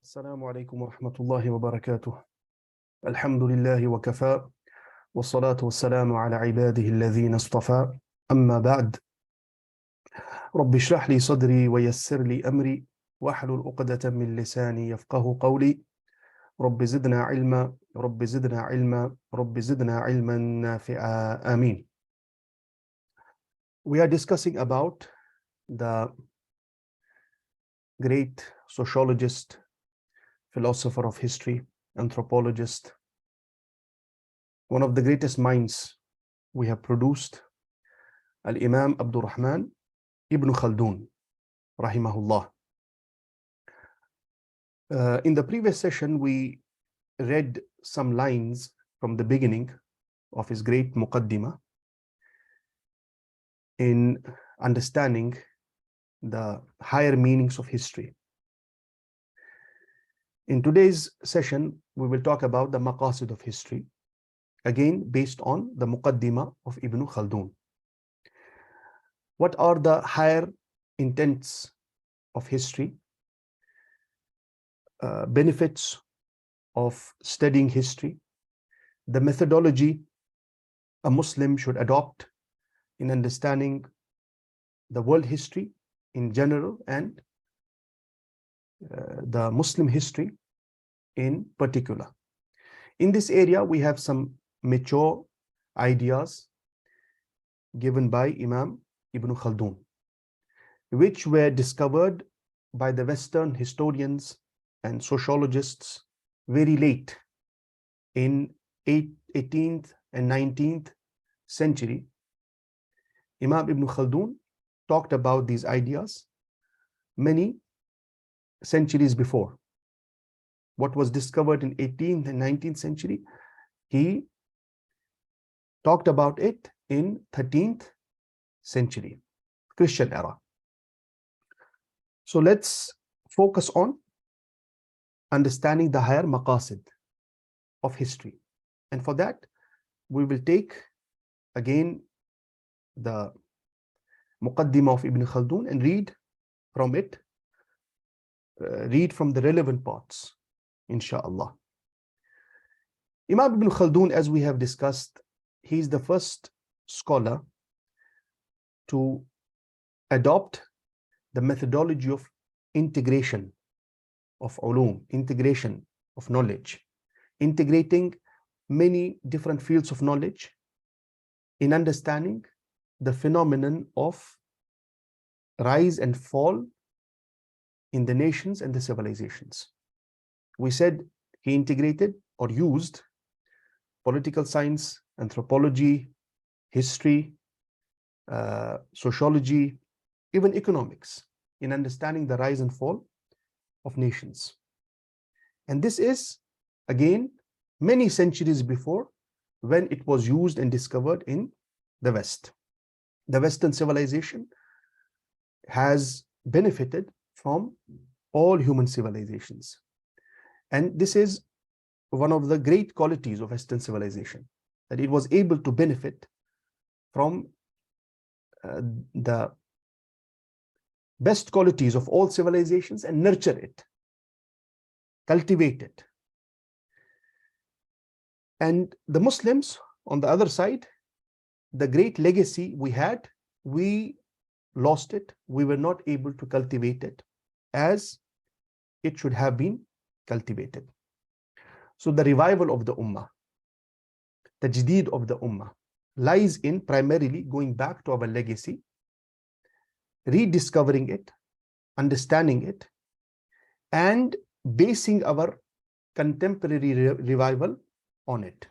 السلام عليكم ورحمة الله وبركاته. الحمد لله وكفى والصلاة والسلام على عباده الذين اصطفى. أما بعد، رب اشرح لي صدري ويسر لي أمري واحلل عقدة من لساني يفقه قولي. رب زدنا علما، رب زدنا علما، رب زدنا علما نافعا. آمين. We are discussing about the great sociologist, philosopher of history, anthropologist, one of the greatest minds we have produced, Al-Imam Abdul Rahman ibn Khaldun, rahimahullah. In the previous session, we read some lines from the beginning of his great Muqaddimah in understanding the higher meanings of history. In today's session, we will talk about the maqasid of history, again based on the Muqaddimah of Ibn Khaldun. What are the higher intents of history, benefits of studying history, the methodology a Muslim should adopt in understanding the world history in general and the Muslim history in particular. In this area, we have some mature ideas given by Imam Ibn Khaldun, which were discovered by the Western historians and sociologists very late in 18th and 19th century. Imam Ibn Khaldun talked about these ideas many centuries before. What was discovered in 18th and 19th century, he talked about it in 13th century, Christian era. So let's focus on understanding the higher maqasid of history. And for that, we will take again the Muqaddimah of Ibn Khaldun and read from it, read from the relevant parts, inshallah. Imam Ibn Khaldun, as we have discussed, he is the first scholar to adopt the methodology of integration of ulum, integration of knowledge, integrating many different fields of knowledge in understanding the phenomenon of rise and fall in the nations and the civilizations. We said he integrated or used political science, anthropology, history, sociology, even economics in understanding the rise and fall of nations. And this is, again, many centuries before when it was used and discovered in the West. The Western civilization has benefited from all human civilizations. And this is one of the great qualities of Western civilization, that it was able to benefit from the best qualities of all civilizations and nurture it, cultivate it. And the Muslims, on the other side, the great legacy we had, we lost it. We were not able to cultivate it as it should have been cultivated. So the revival of the Ummah, the Tajdid of the Ummah, lies in primarily going back to our legacy, rediscovering it, understanding it, and basing our contemporary revival on it.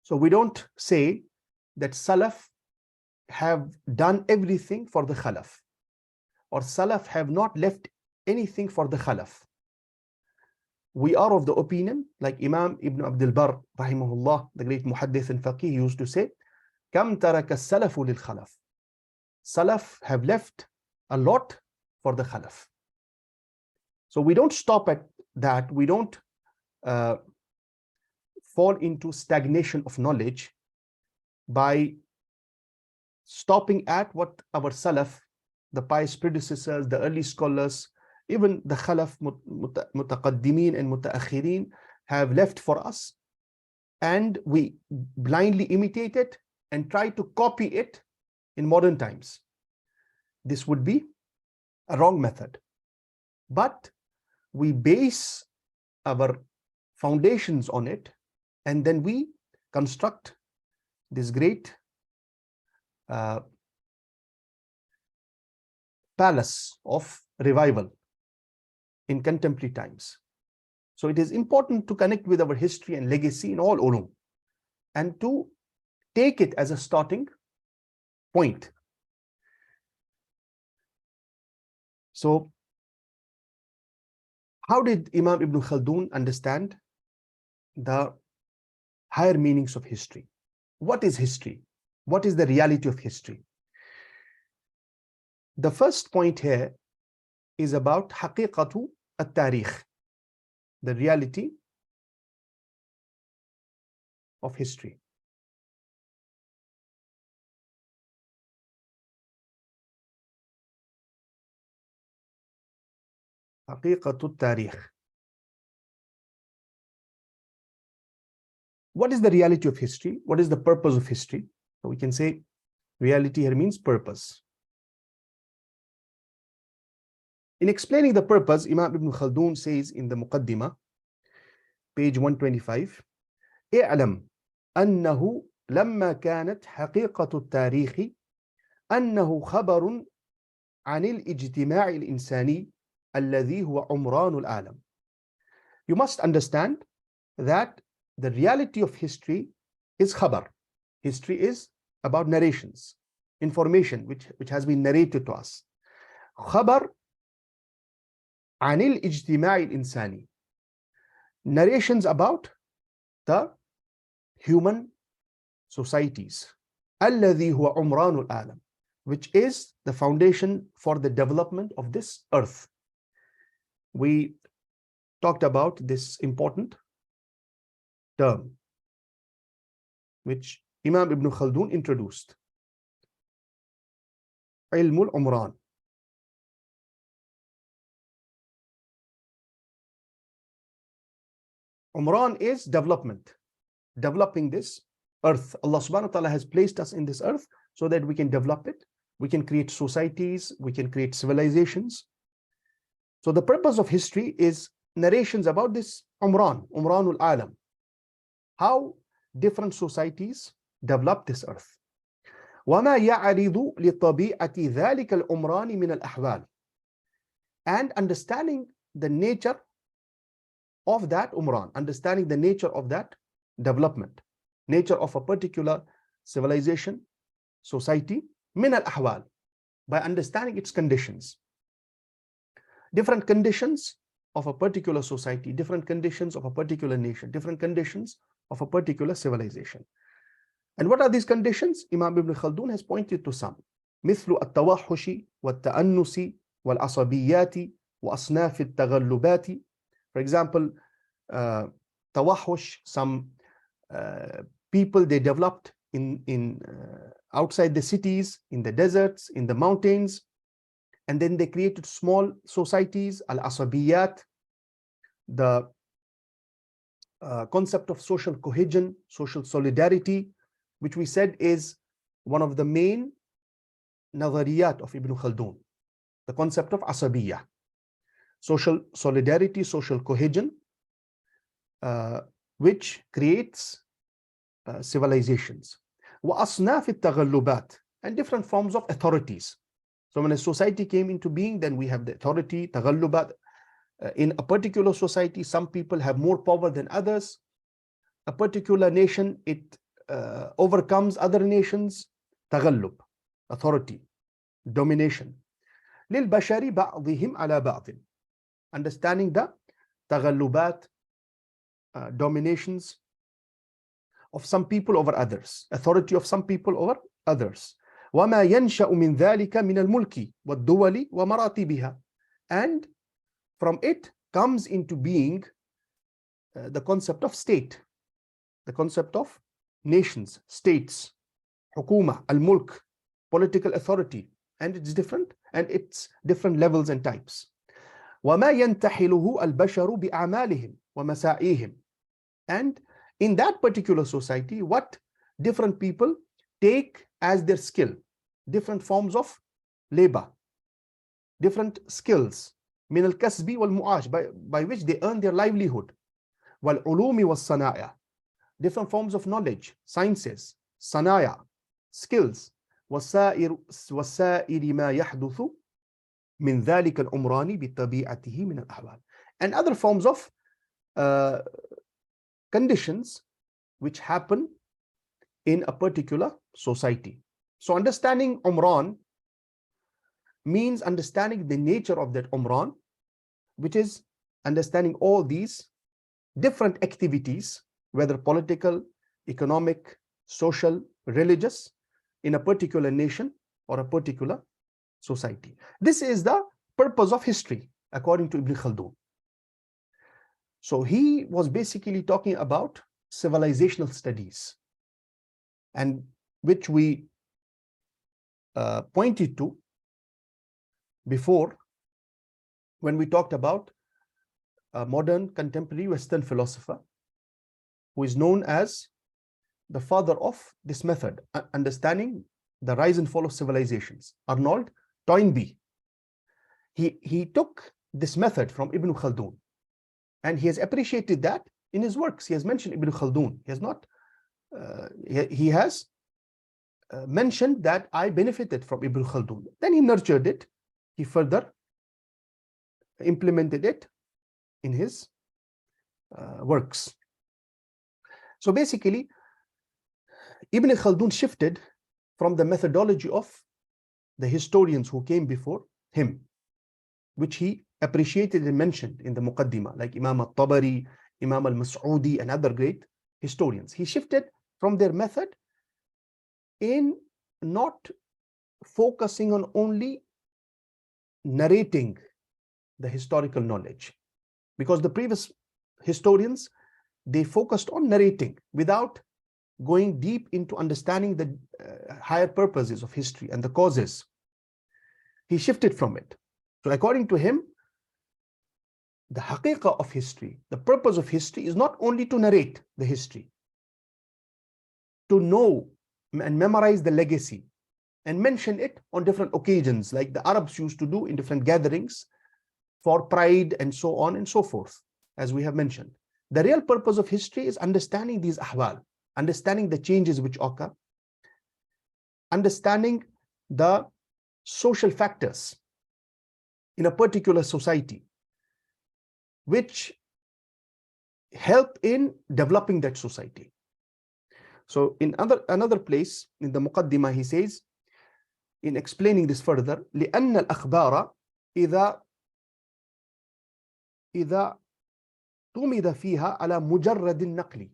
So we don't say that Salaf have done everything for the Khalaf, or Salaf have not left anything for the Khalaf. We are of the opinion, like Imam Ibn Abdul Barr, rahimahullah, the great muhaddith and faqih, used to say, Kam taraka salafu lil khalaf. Salaf have left a lot for the Khalaf. So we don't stop at that. We don't fall into stagnation of knowledge by stopping at what our Salaf, the pious predecessors, the early scholars even the Khalaf, Mutaqaddimin and Mutaakhirin have left for us, and we blindly imitate it and try to copy it in modern times. This would be a wrong method. But we base our foundations on it, and then we construct this great palace of revival in contemporary times. So it is important to connect with our history and legacy in all ulum, and to take it as a starting point. So how did Imam Ibn Khaldun understand the higher meanings of history? What is history? What is the reality of history? The first point here is about haqiqatu at-tarikh, the reality of history. Haqiqatu at-tarikh. What is the reality of history? What is the purpose of history? So we can say reality here means purpose. In explaining the purpose, Imam Ibn Khaldun says in the Muqaddimah, page 125, اعلم أنه لما كانت حقيقة التاريخ أنه خبر عن الاجتماع الإنساني الذي هو عمران العالم. You must understand that the reality of history is khabar. History is about narrations, information which has been narrated to us. خبر عن الاجتماع الإنساني, narrations about the human societies, الذي هو عمران العالم, which is the foundation for the development of this earth. We talked about this important term which Imam Ibn Khaldun introduced, علم العمران. Umran is development, developing this earth. Allah subhanahu wa ta'ala has placed us in this earth so that we can develop it. We can create societies, we can create civilizations. So the purpose of history is narrations about this Umranul Alam, how different societies develop this earth. وما يعرض لطبيعة ذلك العمران من الأحوال, and understanding the nature of that Umran, understanding the nature of that development, nature of a particular civilization, society, min al-ahwal, by understanding its conditions. Different conditions of a particular society, different conditions of a particular nation, different conditions of a particular civilization. And what are these conditions? Imam Ibn Khaldun has pointed to some. مثل التوحش والتأنس والعصبيات وأصناف التغلبات. For example, tawahush, some people they developed in outside the cities, in the deserts, in the mountains, and then they created small societies. Al-asabiyat, the concept of social cohesion, social solidarity, which we said is one of the main nazariyat of Ibn Khaldun, the concept of asabiyah, social solidarity, social cohesion, which creates civilizations. وَأَصْنَافِ التَّغَلُّبَاتِ, and different forms of authorities. So when a society came into being, then we have the authority, taghallubat. In a particular society, some people have more power than others. A particular nation, it overcomes other nations. Taghallub, authority, domination. لِلْبَشَرِ بَعْضِهِمْ عَلَى بَعْضٍ, understanding the taghallubat, dominations of some people over others, authority of some people over others. وَمَا يَنْشَأُ مِنْ ذَلِكَ مِنَ الْمُلْكِ وَالدُّوَلِ وَمَرَاتِبِهَا, and from it comes into being the concept of state, the concept of nations, states, hukuma, al-mulk, political authority, and it's different, and it's different levels and types. وما ينتحله البشر بأعمالهم ومساعيهم. And in that particular society, what different people take as their skill, different forms of labor, different skills, من الكسب والمعاش, by which they earn their livelihood. والعلوم والصنائع, different forms of knowledge, sciences, صنايع, skills. وسائر ما يحدث من ذلك العمران بطبيعته من الأحوال. And other forms of conditions which happen in a particular society. So understanding Umran means understanding the nature of that Umran, which is understanding all these different activities, whether political, economic, social, religious, in a particular nation or a particular society. This is the purpose of history, according to Ibn Khaldun. So he was basically talking about civilizational studies, and which we pointed to before when we talked about a modern contemporary Western philosopher who is known as the father of this method, understanding the rise and fall of civilizations, Arnold Toynbee. He took this method from Ibn Khaldun, and he has appreciated that in his works. He has mentioned Ibn Khaldun. He has not, he has mentioned that I benefited from Ibn Khaldun. Then he nurtured it. He further implemented it in his works. So basically, Ibn Khaldun shifted from the methodology of the historians who came before him, which he appreciated and mentioned in the Muqaddimah, like Imam al-Tabari, Imam al-Mas'udi, and other great historians. He shifted from their method in not focusing on only narrating the historical knowledge, because the previous historians, they focused on narrating without going deep into understanding the higher purposes of history and the causes. He shifted from it. So according to him, the haqiqah of history, the purpose of history, is not only to narrate the history, to know and memorize the legacy and mention it on different occasions, like the Arabs used to do in different gatherings for pride and so on and so forth, as we have mentioned. The real purpose of history is understanding these ahwal, understanding the changes which occur, understanding the social factors in a particular society, which help in developing that society. So in another place in the Muqaddimah, he says, in explaining this further, لأن الأخبار إذا تُمِدَ فيها على مجرد النقل.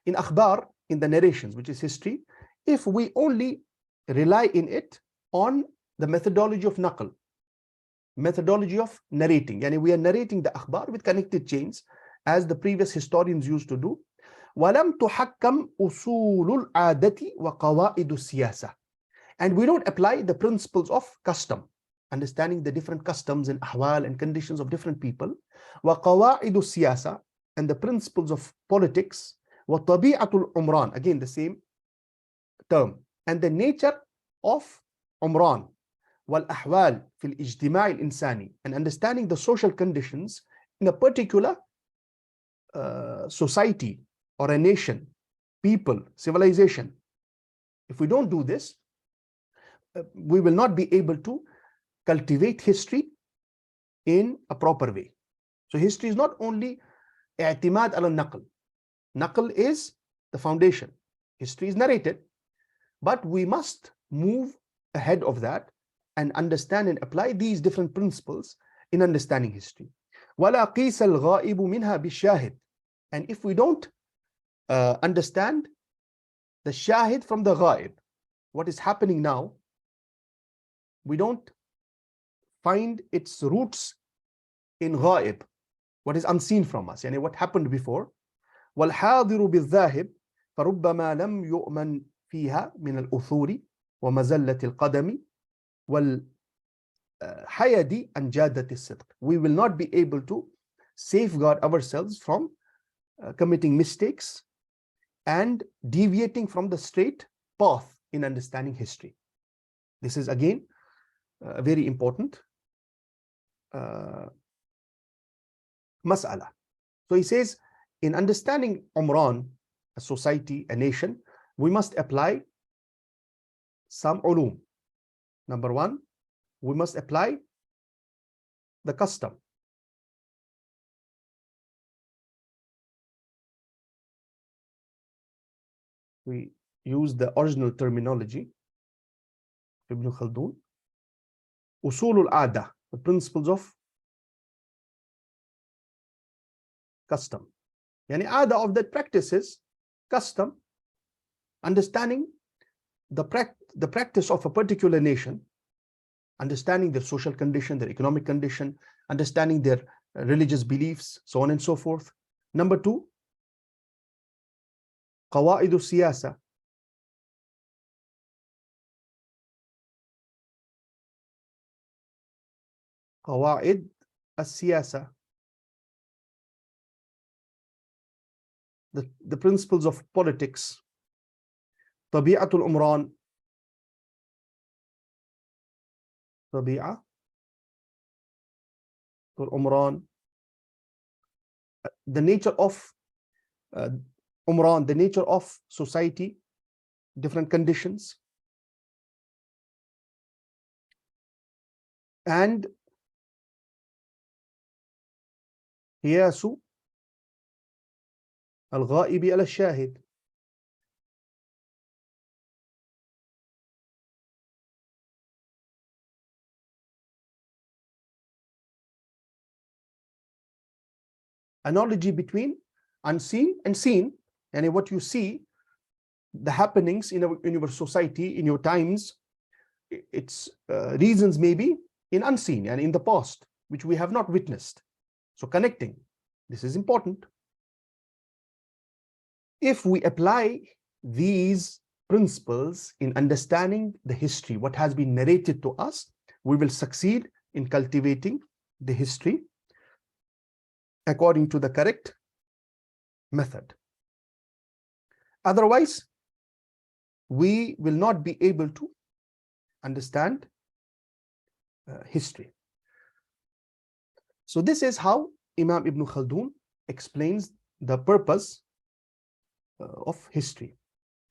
In akhbar, in the narrations, which is history, if we only rely in it on the methodology of naql, methodology of narrating, and we are narrating the akhbar with connected chains, as the previous historians used to do, وَلَمْ تُحَكَّمْ أُصُولُ الْعَادَةِ وَقَوَائِدُ السِّيَاسَةِ. And we don't apply the principles of custom, understanding the different customs and ahwal and conditions of different people, وَقَوَائِدُ السِّيَاسَةِ, and the principles of politics, وَطَبِيعَةُ الْعُمْرَان, again the same term, and the nature of umran, وَالْأَحْوَالِ فِي الْإِجْتِمَاعِ الْإِنسَانِ, and understanding the social conditions in a particular society or a nation, people, civilization. If we don't do this, we will not be able to cultivate history in a proper way. So history is not only i'timad ala naql. Naql is the foundation. History is narrated, but we must move ahead of that and understand and apply these different principles in understanding history. وَلَا قِيسَ الْغَائِبُ مِنْهَا بِالشَّاهِدِ. And if we don't understand the shahid from the ghaib, what is happening now, we don't find its roots in ghaib, what is unseen from us, yani what happened before. وَالْحَاضِرُ بِالذَّاهِبِ فَرُبَّمَا لَمْ يُؤْمَنْ فِيهَا مِنَ الْأُثُورِ وَمَزَلَّةِ الْقَدَمِ hayadi and jadati sidq. We will not be able to safeguard ourselves from committing mistakes and deviating from the straight path in understanding history. This is again very important mas'ala. So he says, in understanding Umran, a society, a nation, we must apply some ulum. Number one, we must apply the custom. We use the original terminology, Ibn Khaldun, usul al-ada, the principles of custom. Yani ada of that practices, custom, understanding the practice of a particular nation, understanding their social condition, their economic condition, understanding their religious beliefs, so on and so forth. Number two, قواعد السياسة, قواعد السياسة, the principles of politics. طبيعة الأمران, طبيعة الأمران, the nature of Umran, the nature of society, different conditions, and قياس الغائب على الشاهد, analogy between unseen and seen, and what you see, the happenings in your society, in your times, its reasons may be in unseen and in the past, which we have not witnessed. So connecting, this is important. If we apply these principles in understanding the history, what has been narrated to us, we will succeed in cultivating the history according to the correct method. Otherwise, we will not be able to understand history. So this is how Imam Ibn Khaldun explains the purpose of history.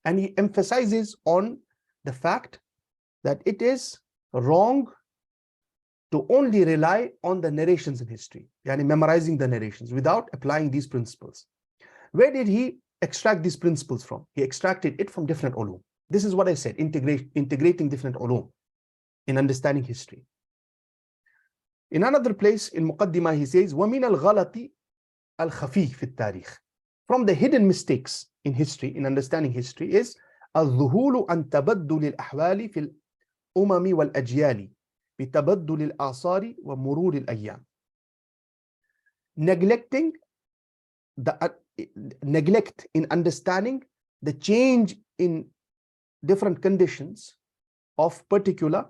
And he emphasizes on the fact that it is wrong to only rely on the narrations in history, yani memorizing the narrations without applying these principles. Where did he extract these principles from? He extracted it from different ulum. This is what I said, integrating different ulum in understanding history. In another place in Muqaddimah, he says, وَمِنَ الْغَلَطِ الْخَفِي فِي التَّارِيخ. From the hidden mistakes in history, in understanding history, is الظهول عن تبدل الأحوال في الأمم والأجيال بتبدل الآثار ومرور الأيام. Neglect in understanding the change in different conditions of particular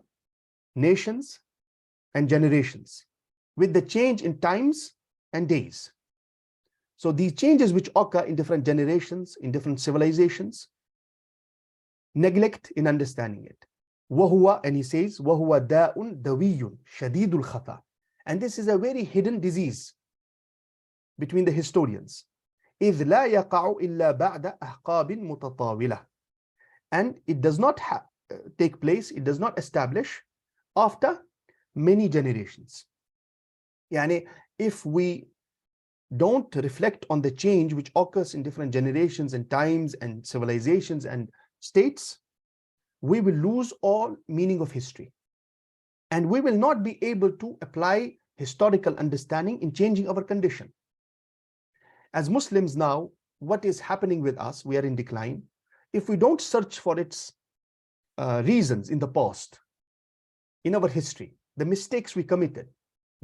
nations and generations with the change in times and days. So these changes which occur in different generations, in different civilizations, neglect in understanding it. وَهُوَ, and he says, وَهُوَ دَاءٌ دَوِيٌّ شَدِيدُ الْخَطَى. And this is a very hidden disease between the historians. إِذْ لَا يَقَعُ إِلَّا بَعْدَ أَحْقَابٍ مُتَطَاوِلَةٍ. And it does not take place, it does not establish after many generations. Yani, if we don't reflect on the change which occurs in different generations and times and civilizations and states, we will lose all meaning of history. And we will not be able to apply historical understanding in changing our condition. As Muslims now, what is happening with us? We are in decline. If we don't search for its reasons in the past, in our history, the mistakes we committed,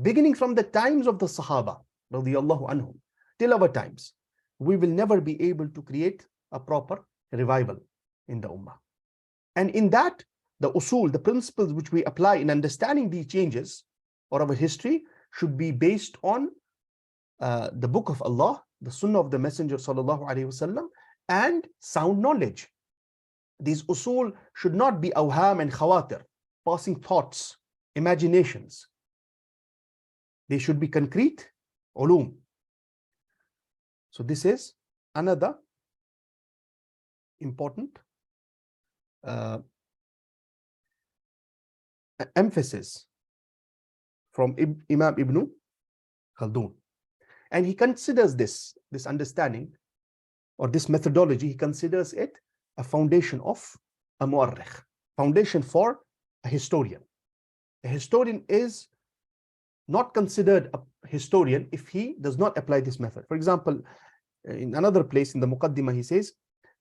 beginning from the times of the Sahaba, radiyallahu anhum, till our times, we will never be able to create a proper revival in the Ummah. And in that, the usul, the principles which we apply in understanding these changes or our history should be based on the book of Allah, the sunnah of the Messenger sallallahu alaihi wasallam, and sound knowledge. These usul should not be awham and khawatir, passing thoughts, imaginations. They should be concrete ulum. So this is another important emphasis from Imam Ibn Khaldun. And he considers this understanding or this methodology, he considers it a foundation of a mu'arrikh, foundation for a historian. A historian is not considered a historian if he does not apply this method. For example, in another place in the Muqaddimah, he says,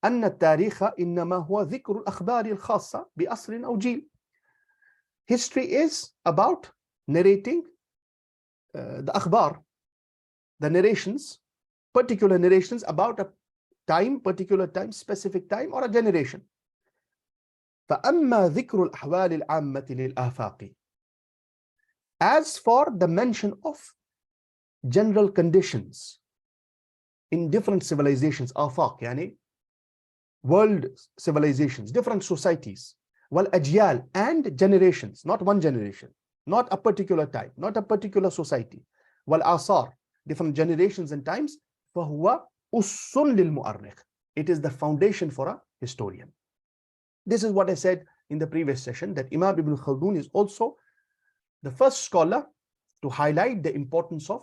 أن التاريخ إنما هو ذكر الأخبار الخاصة بأصر أو جيل. History is about narrating the akhbar, the narrations, particular narrations about a time, particular time, specific time, or a generation. فأما ذكر الأحوال العامة للآفاق. As for the mention of general conditions in different civilizations, afaq, yani world civilizations, different societies, wal ajyal, and generations, not one generation, not a particular time, not a particular society, wal asar, different generations and times, فهو أُسٌّ للمؤرخ. It is the foundation for a historian. This is what I said in the previous session, that Imam Ibn Khaldun is also the first scholar to highlight the importance of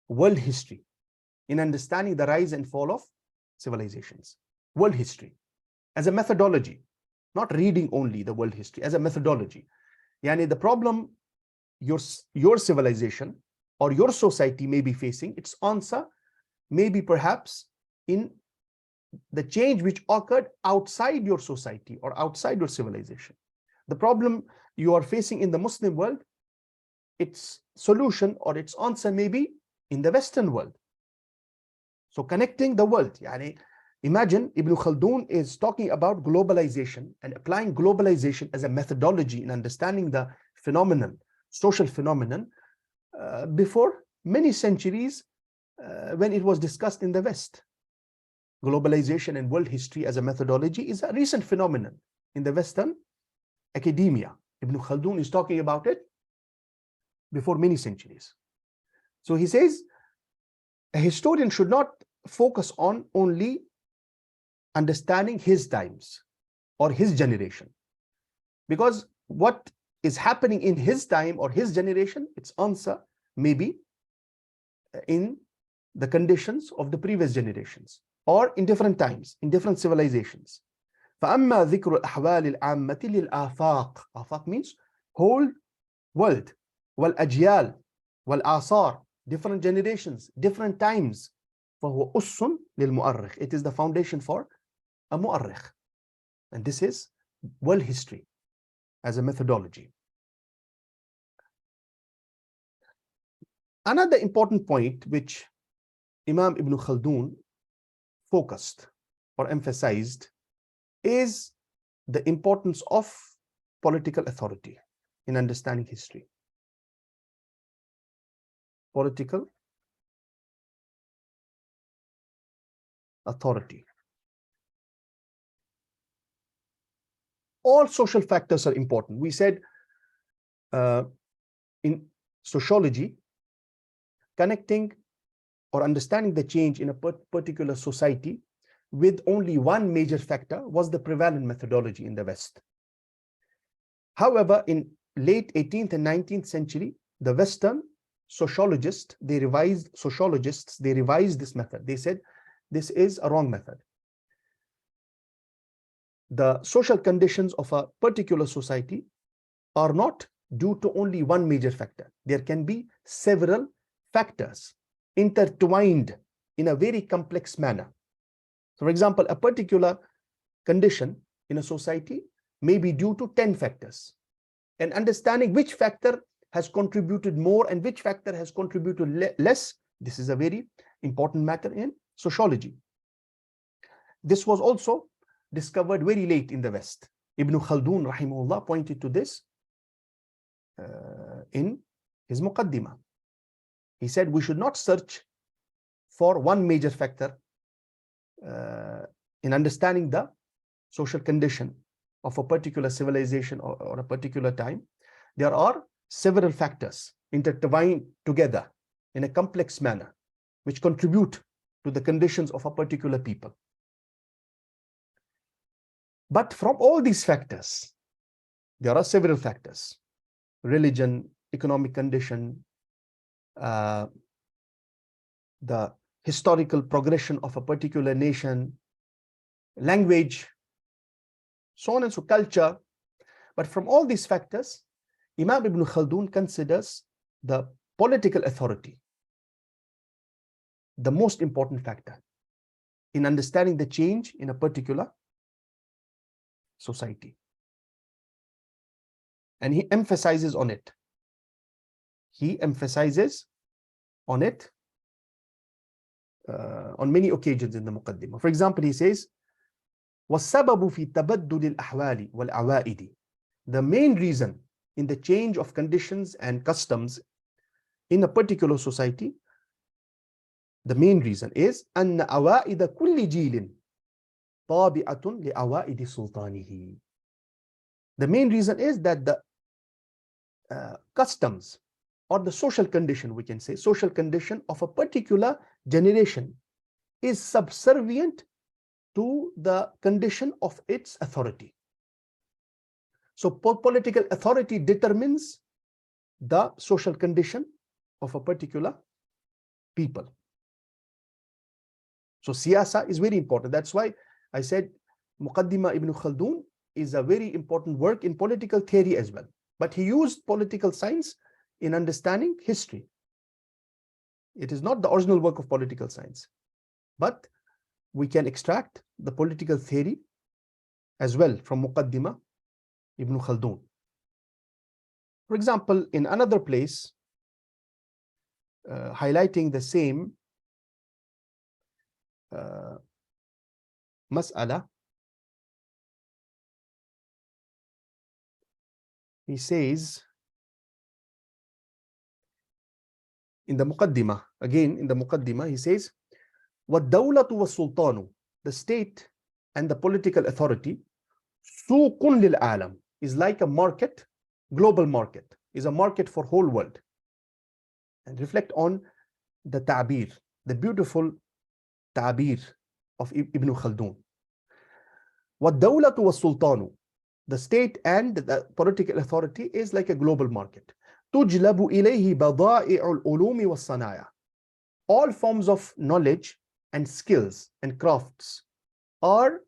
world history in understanding the rise and fall of civilizations. World history as a methodology, not reading only the world history, as a methodology. Yani the problem your civilization or your society may be facing, its answer may be perhaps in the change which occurred outside your society or outside your civilization. The problem you are facing in the Muslim world, its solution or its answer may be in the Western world. So connecting the world, yani imagine Ibn Khaldun is talking about globalization and applying globalization as a methodology in understanding the phenomenon, social phenomenon, before many centuries when it was discussed in the West. Globalization and world history as a methodology is a recent phenomenon in the Western academia. Ibn Khaldun is talking about it before many centuries. So he says a historian should not focus on only understanding his times or his generation, because what is happening in his time or his generation, its answer may be in the conditions of the previous generations or in different times, in different civilizations. فأما ذكر الأحوال العامة للآفاق. آفاق means whole world. والأجيال والآثار, different generations, different times. فهو أُسٌّ للمؤرخ. It is the foundation for a mu'arrikh. And this is world history as a methodology. Another important point which Imam Ibn Khaldun focused or emphasized is the importance of political authority in understanding history. Political authority. All social factors are important. We said in sociology, connecting or understanding the change in a particular society with only one major factor was the prevalent methodology in the West. However, in late 18th and 19th century, the Western sociologists, they revised this method. They said this is a wrong method. The social conditions of a particular society are not due to only one major factor. There can be several factors intertwined in a very complex manner. So, for example, a particular condition in a society may be due to 10 factors. And understanding which factor has contributed more and which factor has contributed less, this is a very important matter in sociology. This was also discovered very late in the West. Ibn Khaldun rahimahullah pointed to this in his Muqaddimah. He said we should not search for one major factor in understanding the social condition of a particular civilization or a particular time. There are several factors intertwined together in a complex manner which contribute to the conditions of a particular people. But from all these factors, there are several factors: religion, economic condition, the historical progression of a particular nation, language, so on and so, culture. But from all these factors, Imam Ibn Khaldun considers the political authority the most important factor in understanding the change in a particular society. And he emphasizes on it. He emphasizes on it on many occasions in the Muqaddimah. For example, he says, وَالسَّبَبُ فِي تَبَدُّلِ الْأَحْوَالِ وَالْعَوَائِدِ. The main reason in the change of conditions and customs in a particular society, the main reason is أَنَّ أَوَائِدَ كُلِّ جِيلٍ طَابِعَةٌ لِأَوَائِدِ سُلْطَانِهِ. The main reason is that the customs or the social condition, we can say, social condition of a particular generation is subservient to the condition of its authority. So political authority determines the social condition of a particular people. So siyasa is very important. That's why I said Muqaddimah Ibn Khaldun is a very important work in political theory as well. But he used political science in understanding history. It is not the original work of political science, but we can extract the political theory as well from Muqaddimah Ibn Khaldun. For example, in another place, highlighting the same mas'ala, he says in the Muqaddimah, again in the Muqaddimah, he says, وَالدَّوْلَةُ وَالسُّلْطَانُ, the state and the political authority, سُوقٌ لِلْعَالَمِ, is like a market, global market, is a market for whole world. And reflect on the ta'bir, the beautiful ta'bir of Ibn Khaldun. وَالدَّوْلَةُ وَالسُّلْطَانُ, the state and the political authority is like a global market. تُجْلَبُ إِلَيْهِ بَضَائِعُ الْعُلُومِ وَالصَّنَايَةِ. All forms of knowledge and skills and crafts are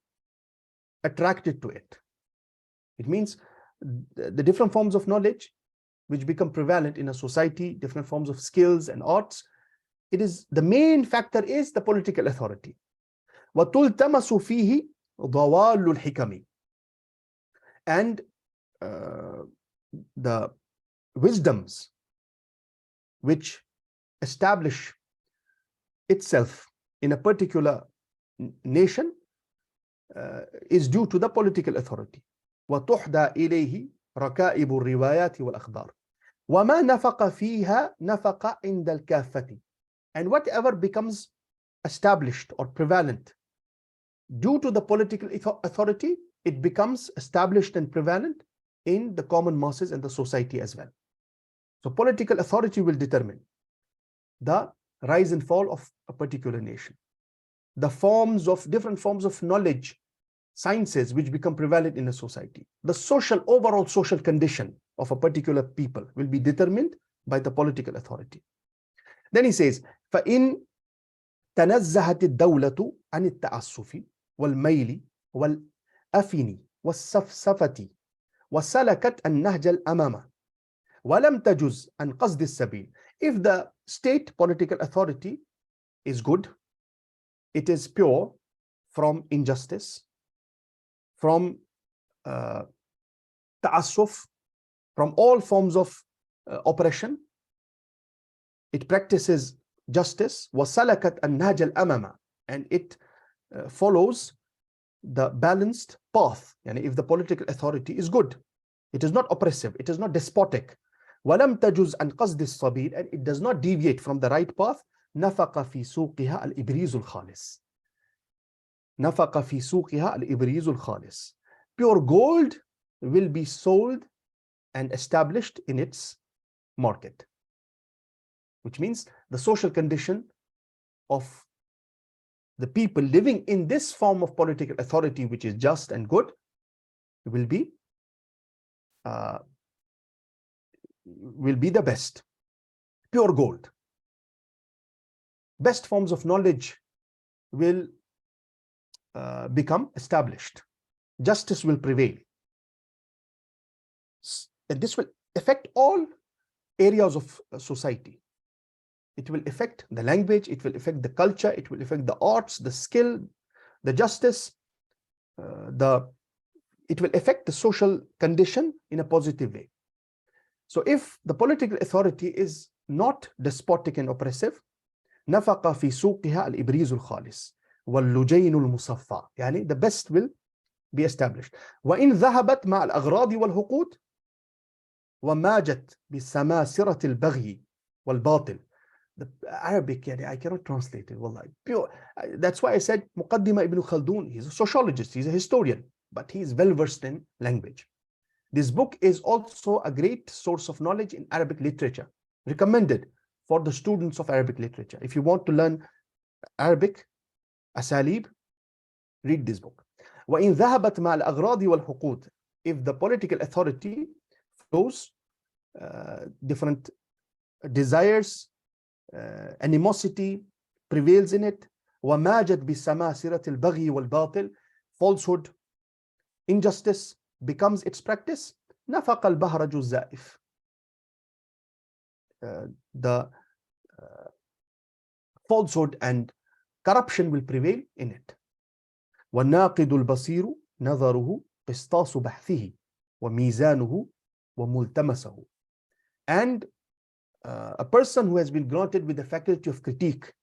attracted to it. It means the different forms of knowledge which become prevalent in a society, different forms of skills and arts, it is the main factor is the political authority. وَتُلْتَمَسُ فِيهِ ضَوَالُ الْحِكَمِ. And the wisdoms which establish itself in a particular nation is due to the political authority. وَتُحْدَى إِلَيْهِ رَكَائِبُ الرِّوَايَاتِ وَالْأَخْبَارِ وَمَا نَفَقَ فِيهَا نَفَقَ عِنْدَ الْكَافَّةِ. And whatever becomes established or prevalent due to the political authority, it becomes established and prevalent in the common masses and the society as well. So political authority will determine the rise and fall of a particular nation, the forms of different forms of knowledge, sciences which become prevalent in a society, the overall social condition of a particular people will be determined by the political authority. Then he says, فَإِن تَنَزَّهَتِ الدَّوْلَةُ عَنِ التَّعَسُّفِ وَالْمَيْلِ وَالْأَفِنِ وَالسَّفْسَفَةِ وَسَلَكَتْ النَّهْجَ الْأَمَامَ وَلَمْ تَجُزْ عَنْ قَصْدِ السَّبِيلِ. If the state political authority is good, it is pure from injustice, from ta'assuf, from all forms of oppression, it practices justice, وَسَلَكَتْ النَّهْجَ الْأَمَامَ, and it follows the balanced path. Yani if the political authority is good, it is not oppressive, it is not despotic. وَلَمْ تَجُزْ عَنْ قَصْدِ الصَّبِيلِ, and it does not deviate from the right path. نَفَقَ فِي سُوقِهَا الْإِبْرِيزُ الْخَالِصِ. نَفَقَ فِي سُوقِهَا الْإِبْرِيزُ الْخَالِصِ. Pure gold will be sold and established in its market, which means the social condition of the people living in this form of political authority, which is just and good, will be the best. Pure gold. Best forms of knowledge will become established. Justice will prevail. And this will affect all areas of society. It will affect the language, it will affect the culture, it will affect the arts, the skill, the justice, it will affect the social condition in a positive way. So if the political authority is not despotic and oppressive, نفق في سوقها الإبريز الخالص واللجين المصفى, يعني the best will be established. وإن ذهبت مع الأغراض والحقود وماجت بسماسرة البغي والباطل. The Arabic, I cannot translate it. Wallahi. Pure. That's why I said Muqaddimah Ibn Khaldun. He's a sociologist, he's a historian, but he's well versed in language. This book is also a great source of knowledge in Arabic literature, recommended for the students of Arabic literature. If you want to learn Arabic, asalib, read this book. وَإِنْ ذَهَبَتْ مَعَ الْأَغْرَاضِ وَالْحُقُودِ. If the political authority flows different desires, animosity prevails in it, وَمَاجَتْ بِسَمَاسِرَةِ الْبَغْيِ وَالْبَاطِلِ, falsehood, injustice becomes its practice, نَفَقَ الْبَهْرَجُ الزَّائِفِ. The falsehood and corruption will prevail in it. وَالنَّاقِدُ الْبَصِيرُ نَظَرُهُ قِسْطَاسُ بَحْثِهِ وَمِيزَانُهُ وَمُلْتَمَسَهُ. And a person who has been granted with the faculty of critique,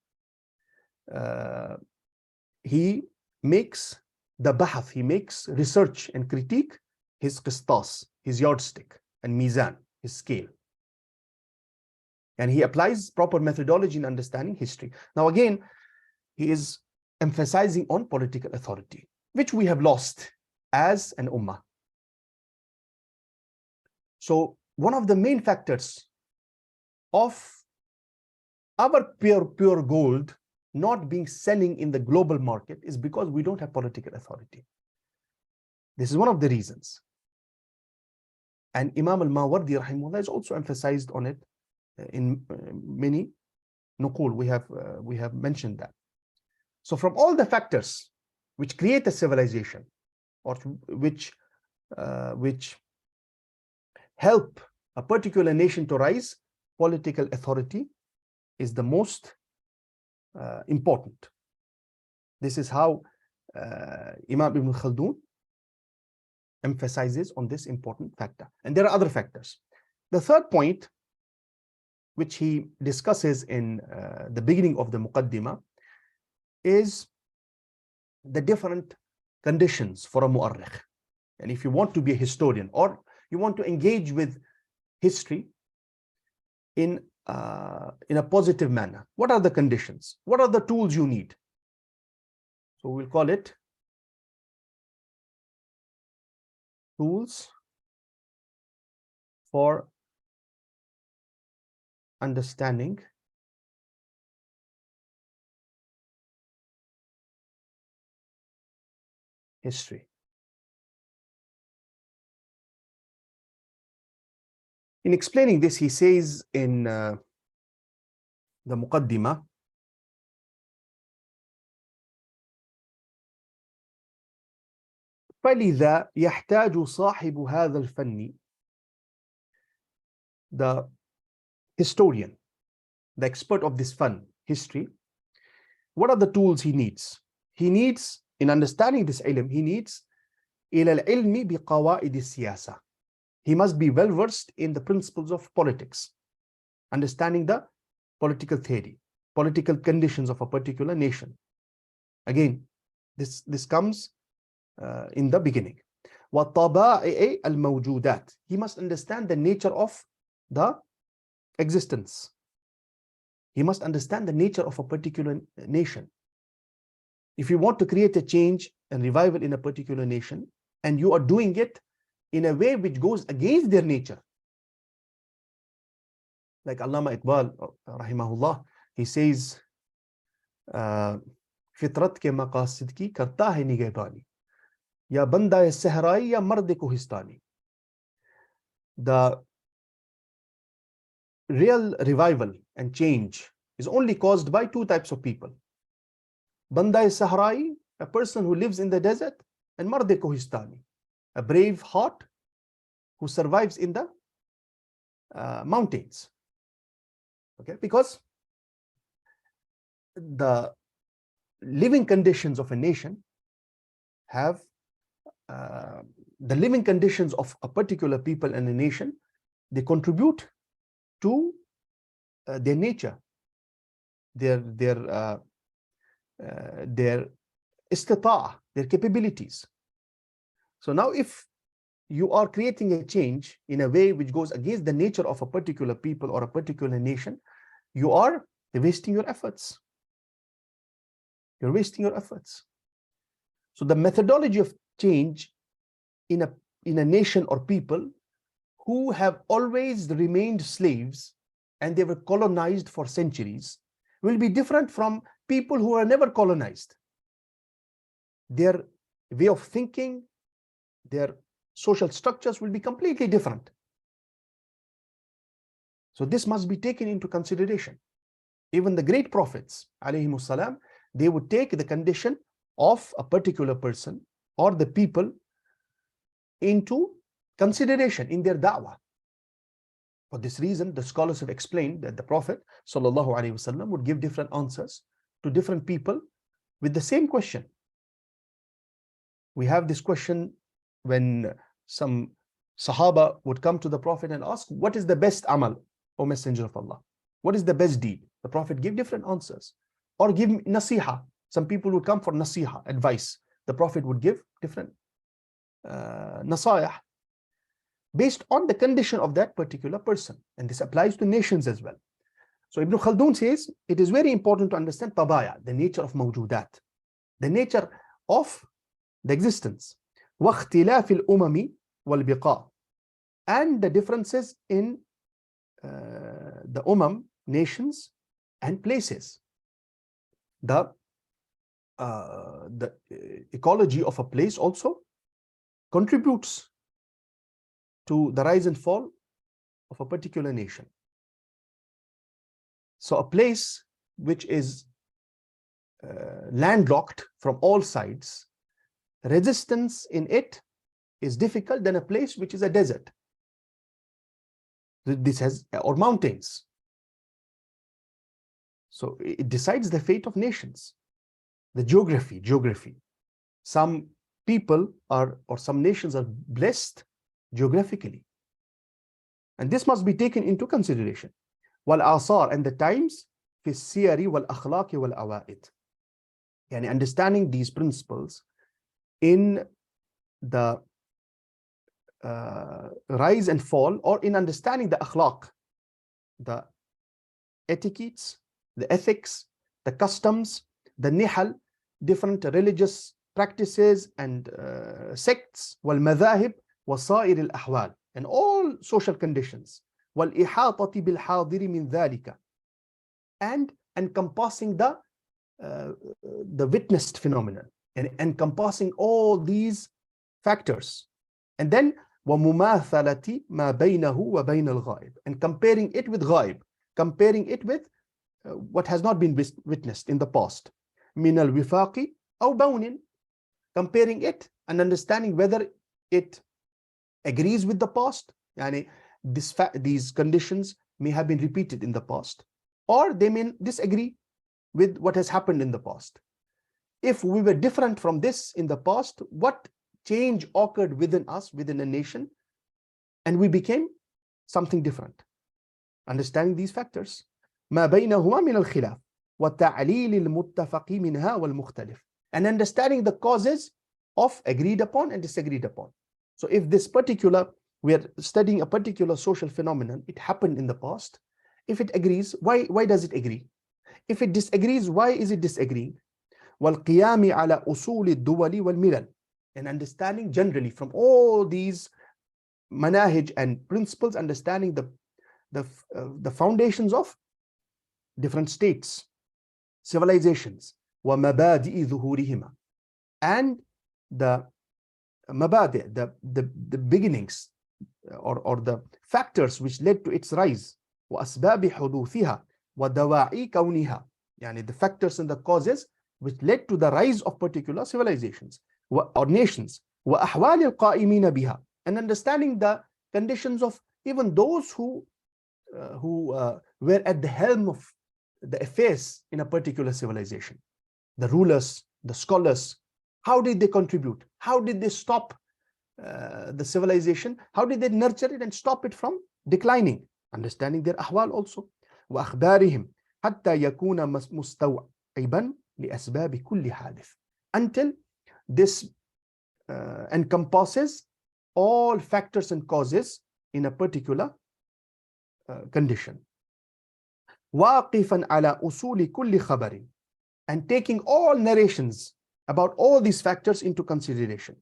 he makes the bahath, he makes research and critique his qistas, his yardstick, and mizan, his scale. And he applies proper methodology in understanding history. Now again, he is emphasizing on political authority, which we have lost as an ummah. So one of the main factors of our pure gold not being selling in the global market is because we don't have political authority. This is one of the reasons. And Imam al-Mawardi rahimahullah is also emphasized on it in many nuqul. We have mentioned that. So from all the factors which create a civilization, or which help a particular nation to rise, political authority is the most important. This is how Imam Ibn Khaldun emphasizes on this important factor. And there are other factors. The third point, which he discusses in the beginning of the Muqaddimah, is the different conditions for a mu'arrikh. And if you want to be a historian, or you want to engage with history in a positive manner, what are the conditions? What are the tools you need? So we'll call it tools for understanding history. In explaining this, he says in the Muqaddimah, فَلِذَا يَحْتَاجُ صَاحِبُ هَذَا الْفَنِّ, the historian, the expert of this fun, history, what are the tools he needs? He needs, in understanding this ilm, he needs إِلَى الْعِلْمِ بِقَوَائِدِ السِّيَاسَةِ. He must be well versed in the principles of politics, understanding the political theory, political conditions of a particular nation. Again, this comes in the beginning. وَالطَّبَائِعِ الْمَوْجُودَاتِ. He must understand the nature of the existence. He must understand the nature of a particular nation. If you want to create a change and revival in a particular nation, and you are doing it in a way which goes against their nature, like Allama Iqbal, rahimahullah, he says, फितरत के मकासिद की करता है निगहबानी या बंदा सहराई या मर्द Kohistani. The real revival and change is only caused by two types of people. Banda Sahrai, a person who lives in the desert, and Marde Kohistani, a brave heart who survives in the mountains. Okay, because the living conditions of a nation have the living conditions of a particular people and a nation, they contribute to their nature, their istita'a, their capabilities. So now if you are creating a change in a way which goes against the nature of a particular people or a particular nation, you are wasting your efforts. You're wasting your efforts. So the methodology of change in a nation or people who have always remained slaves and they were colonized for centuries will be different from people who are never colonized. Their way of thinking, their social structures will be completely different. So this must be taken into consideration. Even the great prophets, alayhimus salam, they would take the condition of a particular person or the people into consideration in their da'wah. For this reason, the scholars have explained that the Prophet ﷺ would give different answers to different people with the same question. We have this question when some Sahaba would come to the Prophet and ask, what is the best amal, O Messenger of Allah? What is the best deed? The Prophet gave different answers. Or give nasiha. Some people would come for nasiha, advice. The Prophet would give different nasayah based on the condition of that particular person. And this applies to nations as well. So Ibn Khaldun says, it is very important to understand tabaya, the nature of mawjudat, the nature of the existence. وَاخْتِلَافِ الْأُمَمِ وَالْبِقَاءِ, and the differences in the nations and places. The ecology of a place also contributes to the rise and fall of a particular nation. So a place which is landlocked from all sides, resistance in it is difficult than a place which is a desert. This has, or mountains. So it decides the fate of nations. The geography. Some people are, or some nations are blessed geographically. And this must be taken into consideration. Wal-asar, and the times, fi siyari wal-akhlaqi wal-awa'id. Yani understanding these principles in the rise and fall, or in understanding the akhlaq, the etiquettes, the ethics, the customs, the nihal, different religious practices and sects, wal-madhahib, وصائر الأحوال, and all social conditions, والإحاطة بالحاضر من ذلك, and encompassing the witnessed phenomenon, and encompassing all these factors, and then ومماثلة ما بينه وبين الغائب, and comparing it with ghaib, comparing it with what has not been witnessed in the past, من الوفاق أو بون, comparing it and understanding whether it agrees with the past, yani these conditions may have been repeated in the past, or they may disagree with what has happened in the past. If we were different from this in the past, what change occurred within us, within a nation, and we became something different? Understanding these factors, ما بينهما من الخلاف والتعليل المتفق منها والمختلف, and understanding the causes of agreed upon and disagreed upon. So if this particular, we are studying a particular social phenomenon, it happened in the past. If it agrees, why does it agree? If it disagrees, why is it disagreeing? وَالْقِيَامِ عَلَى أُصُولِ الدُّوَلِ وَالْمِلَلِ. And understanding generally from all these manahij and principles, understanding the foundations of different states, civilizations, وَمَبَادِئِ ظُهُورِهِمَا, and the mabadi, the beginnings or the factors which led to its rise, وَأَسْبَابِ حُدُوثِهَا وَدَوَاعِي كَوْنِهَا, yani the factors and the causes which led to the rise of particular civilizations or nations, وَأَحْوَالِ الْقَائِمِينَ بِهَا, and understanding the conditions of even those who were at the helm of the affairs in a particular civilization. The rulers, the scholars, how did they contribute? How did they stop the civilization? How did they nurture it and stop it from declining? Understanding their ahwal also. وَأَخْبَارِهِمْ حَتَّى يَكُونَ مُسْتَوْعِبًا لِأَسْبَابِ كُلِّ حَادِثٍ, until this encompasses all factors and causes in a particular condition. واقفا على أصول كل خبر, and taking all narrations about all these factors into consideration.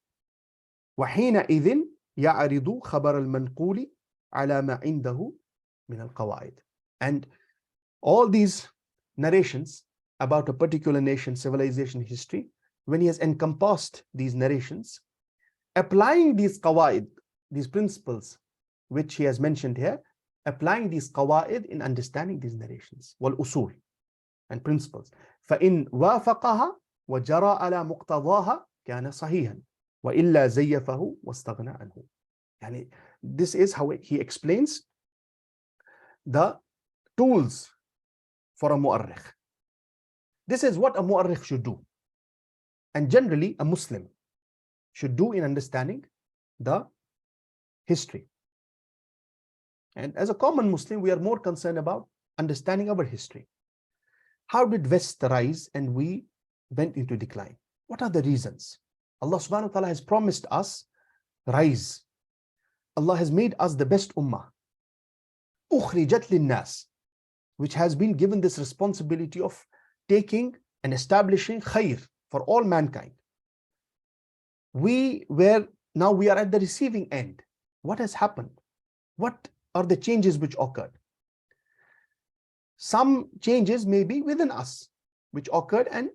وحينئذ يعرض خبر المنقول على ما عنده من القواعد, and all these narrations about a particular nation, civilization, history, when he has encompassed these narrations, applying these qawaid, these principles which he has mentioned here, applying these qawaid in understanding these narrations, والأصول, and principles. فإن وافقها وجرى على مقتضاها كان صحيحا وإلا زيفه واستغنى عنه. يعني this is how he explains the tools for a mu'arrikh. This is what a mu'arrikh should do, and generally a Muslim should do in understanding the history. And as a common Muslim, we are more concerned about understanding our history. How did West rise and we went into decline? What are the reasons? Allah subhanahu wa ta'ala has promised us rise. Allah has made us the best ummah, ukhrijat linnas, which has been given this responsibility of taking and establishing khayr for all mankind. Now we are at the receiving end. What has happened? What are the changes which occurred? Some changes may be within us which occurred and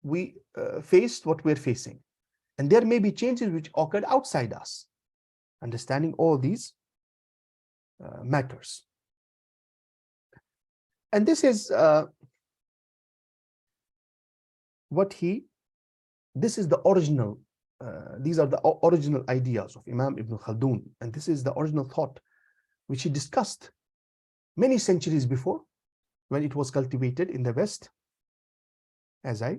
we faced what we're facing, and there may be changes which occurred outside us. Understanding all these matters, and this is this is the original, these are the original ideas of Imam Ibn Khaldun, and this is the original thought which he discussed many centuries before, when it was cultivated in the West, as I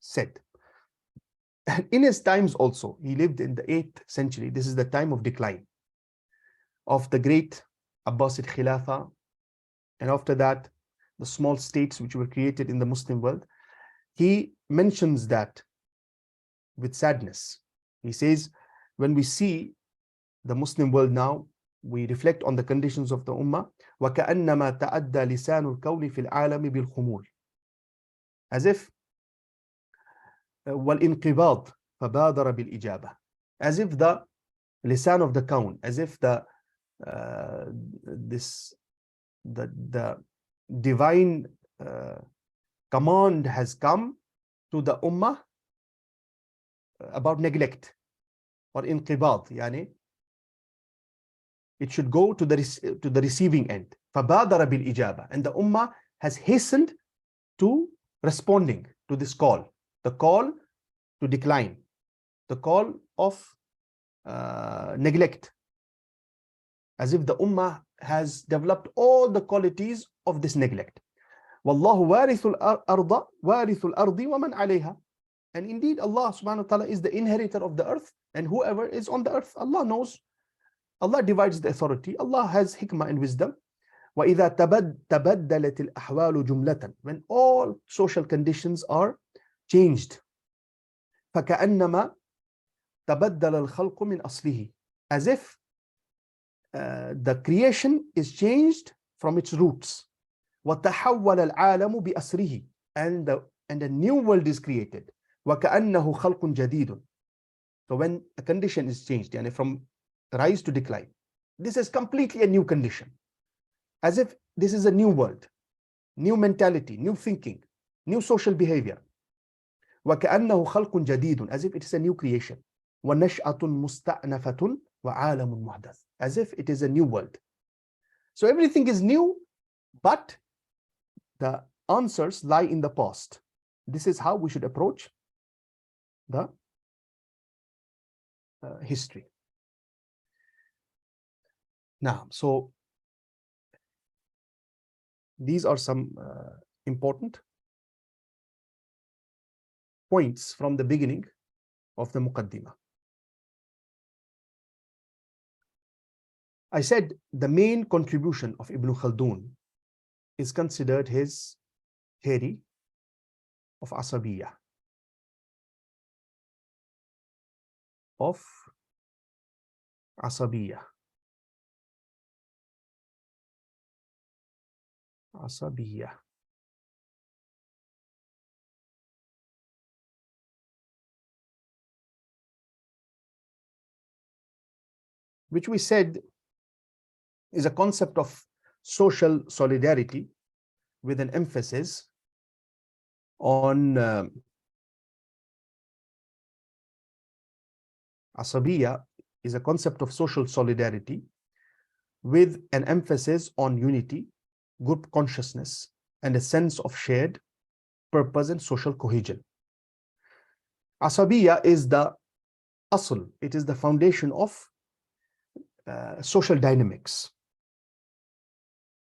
said. And in his times also, he lived in the 8th century. This is the time of decline of the great Abbasid Khilafah, and after that, the small states which were created in the Muslim world. He mentions that with sadness. He says, when we see the Muslim world now, we reflect on the conditions of the Ummah. وَكَأَنَّمَا تَعَدَّى لِسَانُ الْكَوْنِ فِي الْعَالَمِ بِالْخُمُولِ, as if وَالْإِنْقِبَاض فَبَادَرَ بِالْإِجَابَةِ, as if the lisan of the kawn, as if the divine command has come to the Ummah about neglect, or inqibad, yani it should go to the receiving end. فَبَادَرَ بِالْإِجَابَةِ, and the Ummah has hastened to responding to this call, the call to decline, the call of neglect, as if the Ummah has developed all the qualities of this neglect. وَاللَّهُ وَارِثُ الْأَرْضِ وَمَنْ عَلَيْهَا, and indeed Allah subhanahu wa ta'ala is the inheritor of the earth, and whoever is on the earth. Allah knows, Allah divides the authority, Allah has hikmah and wisdom. وَإِذَا تَبَدَّلَتِ الْأَحْوَالُ جُمْلَةً, when all social conditions are changed, فَكَأَنَّمَا تبدل الخلق من أصله, as if the creation is changed from its roots. وتحول العالم بأسره, and a new world is created. وكأنه خلق جديد. So when a condition is changed, yani from rise to decline, this is completely a new condition, as if this is a new world, new mentality, new thinking, new social behavior. وكأنه خلق جديد, as if it is a new creation. ونشأة مستأنفة وعالم محدث, as if it is a new world. So everything is new, but the answers lie in the past. This is how we should approach the history. Now, so these are some important points from the beginning of the Muqaddimah. I said the main contribution of Ibn Khaldun is considered his theory of Asabiyya, which we said is a concept of social solidarity with an emphasis on Asabiyya is a concept of social solidarity with an emphasis on unity, group consciousness, and a sense of shared purpose and social cohesion. Asabiyya is the asl, it is the foundation of social dynamics.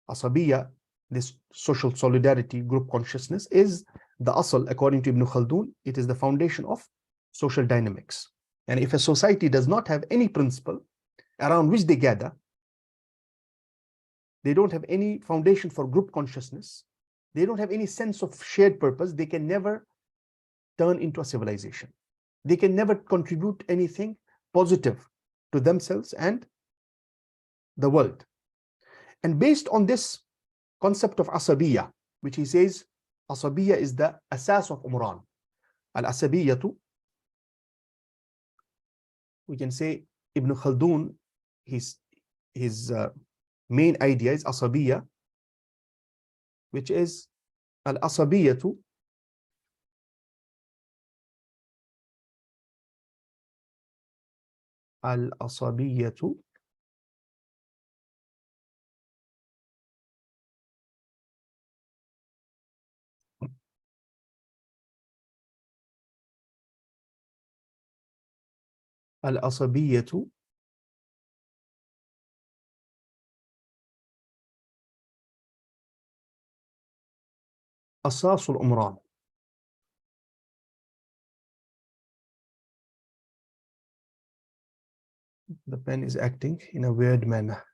Asabiyya, this social solidarity, group consciousness, is the asl, according to Ibn Khaldun. It is the foundation of social dynamics. And if a society does not have any principle around which they gather, they don't have any foundation for group consciousness, they don't have any sense of shared purpose, they can never turn into a civilization. They can never contribute anything positive to themselves and the world. And based on this concept of Asabiyya, which he says, Asabiyya is the asas of Umran. Al-Asabiyyatu, we can say Ibn Khaldun, his main idea is Asabiyya, which is Al-Asabiyyatu Al-Asabiyyatu Al-Asabiyyatu Asas al-Umran. The pen is acting in a weird manner.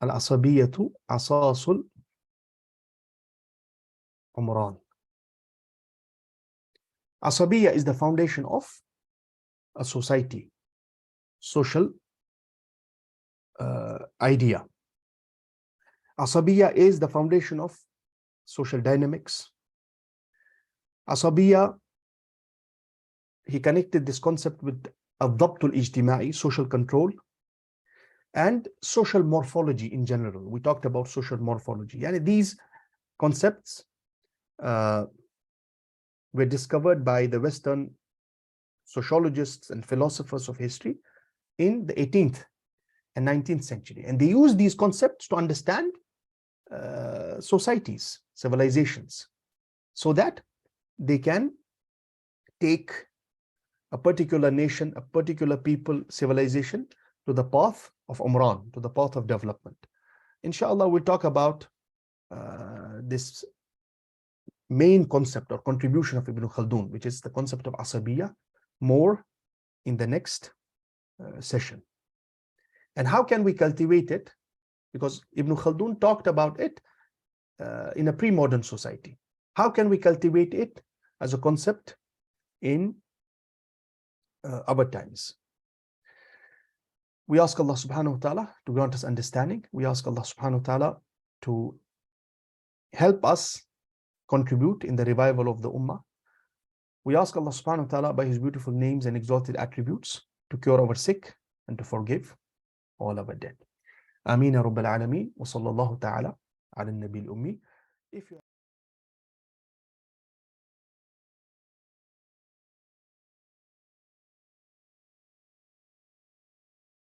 Al-Asabiyyatu Asasul Umran. Asabiyya is the foundation of a society, social idea. Asabiyya is the foundation of social dynamics. Asabiyya, he connected this concept with al-Dabtul Ijtima'i, social control, and social morphology in general. We talked about social morphology. And these concepts were discovered by the Western sociologists and philosophers of history in the 18th and 19th century. And they used these concepts to understand societies, civilizations, so that they can take a particular nation, a particular people, civilization to the path of Umran, to the path of development. Inshallah, we'll talk about this main concept or contribution of Ibn Khaldun, which is the concept of Asabiyya, more in the next session. And how can we cultivate it? Because Ibn Khaldun talked about it in a pre-modern society. How can we cultivate it as a concept in our times. We ask Allah subhanahu wa ta'ala to grant us understanding. We ask Allah subhanahu wa ta'ala to help us contribute in the revival of the ummah. We ask Allah subhanahu wa ta'ala by his beautiful names and exalted attributes to cure our sick and to forgive all our dead. Ameen ya Rabbal Alameen wa sallallahu ta'ala ala nabi al-ummi. If you